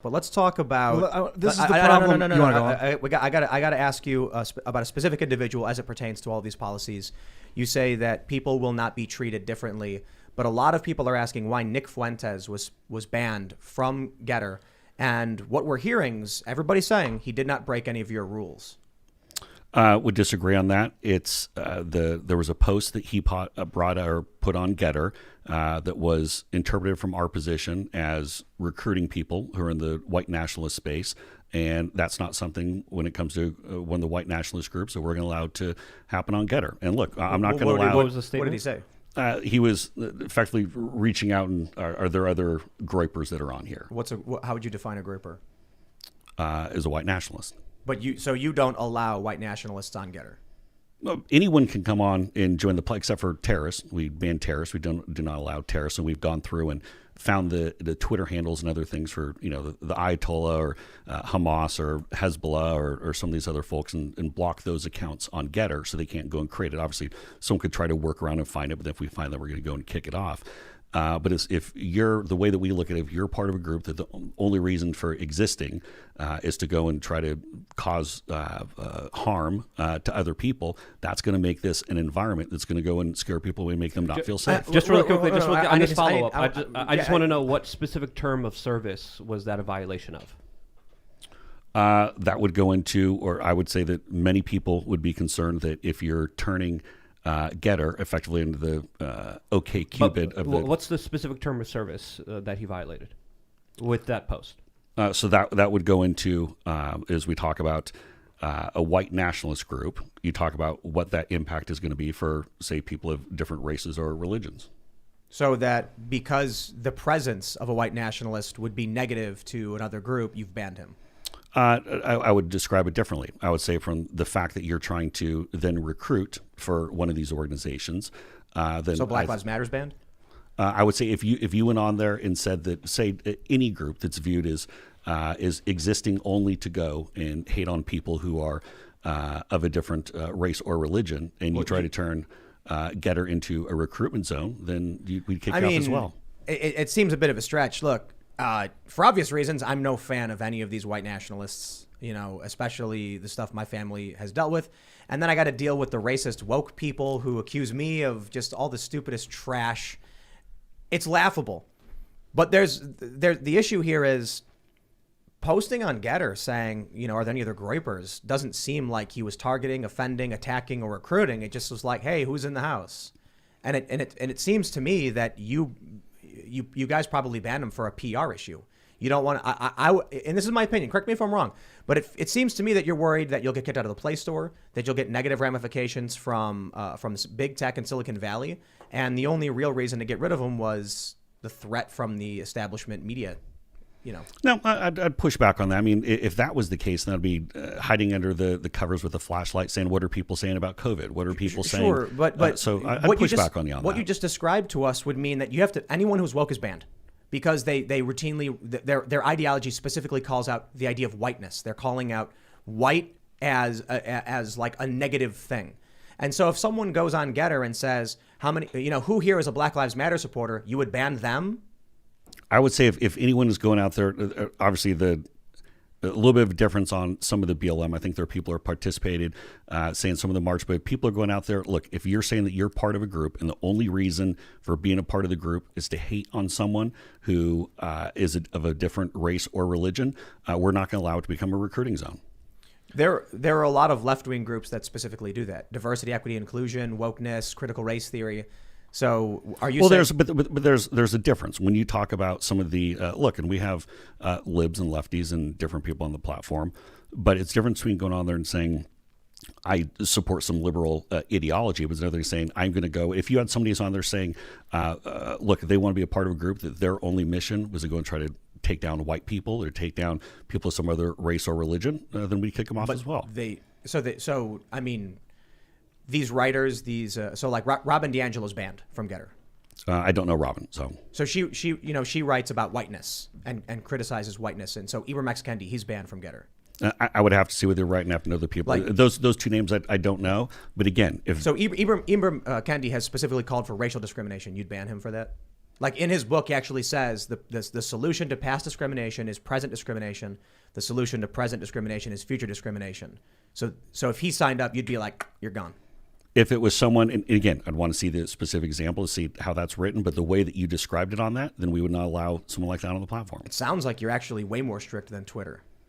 But let's talk about. This is the problem. No. You want to go on? I got to ask you about a specific individual as it pertains to all these policies. You say that people will not be treated differently, but a lot of people are asking why Nick Fuentes was banned from Gettr. And what we're hearing is everybody saying he did not break any of your rules. Would disagree on that. It's there was a post that he put on Gettr that was interpreted from our position as recruiting people who are in the white nationalist space, and that's not something when it comes to one of the white nationalist groups that we're going to allow to happen on Gettr. And look, I'm not going to allow. What was the statement? What did he say? He was effectively reaching out and are there other groypers that are on here? How would you define a groyper? As a white nationalist. But you don't allow white nationalists on Gettr? Well, anyone can come on and join the play except for terrorists. We ban terrorists. We do not allow terrorists. And we've gone through and found the Twitter handles and other things for the Ayatollah or Hamas or Hezbollah or some of these other folks and block those accounts on Gettr so they can't go and create it. Obviously, someone could try to work around and find it, but if we find that, we're going to go and kick it off. But if you're the way that we look at it, if you're part of a group that the only reason for existing is to go and try to cause harm to other people, that's going to make this an environment that's going to go and scare people and make them not feel safe. Just really quickly, I just follow up. I just want to know what specific term of service was that a violation of? That would go into, or I would say that many people would be concerned that if you're turning Gettr effectively into the OkCupid of the. What's the specific term of service that he violated with that post? So that would go into as we talk about a white nationalist group. You talk about what that impact is going to be for, say, people of different races or religions. So that because the presence of a white nationalist would be negative to another group, you've banned him. I would describe it differently. I would say from the fact that you're trying to then recruit for one of these organizations. So Black Lives Matter's banned? I would say if you went on there and said that, say, any group that's viewed as existing only to go and hate on people who are of a different race or religion, and you try to turn Gettr into a recruitment zone, then we'd kick you off as well. It seems a bit of a stretch. Look. For obvious reasons, I'm no fan of any of these white nationalists, especially the stuff my family has dealt with. And then I got to deal with the racist woke people who accuse me of just all the stupidest trash. It's laughable. But the issue here is posting on Gettr saying, are there any other groypers doesn't seem like he was targeting, offending, attacking, or recruiting. It just was like, hey, who's in the house? And it seems to me that you guys probably banned him for a PR issue. You don't want to, and this is my opinion, correct me if I'm wrong, but it seems to me that you're worried that you'll get kicked out of the Play Store, that you'll get negative ramifications from this big tech in Silicon Valley, and the only real reason to get rid of him was the threat from the establishment media. No, I'd push back on that. I mean, if that was the case, then I'd be hiding under the covers with a flashlight saying, what are people saying about COVID? What are people saying? Sure, but so I'd push back on you on what that. you just described to us would mean that you have to, anyone who's woke is banned because they routinely, their ideology specifically calls out the idea of whiteness. They're calling out white as like a negative thing. And so if someone goes on Gettr and says, who here is a Black Lives Matter supporter, you would ban them? I would say if anyone is going out there, obviously a little bit of a difference on some of the BLM. I think there are people who are participated, saying some of the march, but people are going out there. Look, if you're saying that you're part of a group and the only reason for being a part of the group is to hate on someone who is of a different race or religion, we're not going to allow it to become a recruiting zone. There are a lot of left-wing groups that specifically do that. Diversity, equity, inclusion, wokeness, critical race theory. So are you saying... there's a difference when you talk about some of the look, and we have libs and lefties and different people on the platform, but it's different between going on there and saying I support some liberal ideology, but another thing saying I'm going to go. If you had somebody who's on there saying, look, they want to be a part of a group that their only mission was to go and try to take down white people or take down people of some other race or religion, then we kick them off as well. These writers, Robin DiAngelo's banned from Gettr. I don't know Robin, so she writes about whiteness and criticizes whiteness, and so Ibram X. Kendi, he's banned from Gettr. I would have to see what they're writing after other people. Those two names I don't know, but again, Ibram Kendi has specifically called for racial discrimination. You'd ban him for that? Like in his book, he actually says the solution to past discrimination is present discrimination. The solution to present discrimination is future discrimination. So if he signed up, you'd be like, you're gone. If it was someone, and again, I'd want to see the specific example to see how that's written, but the way that you described it on that, then we would not allow someone like that on the platform. It sounds like you're actually way more strict than Twitter.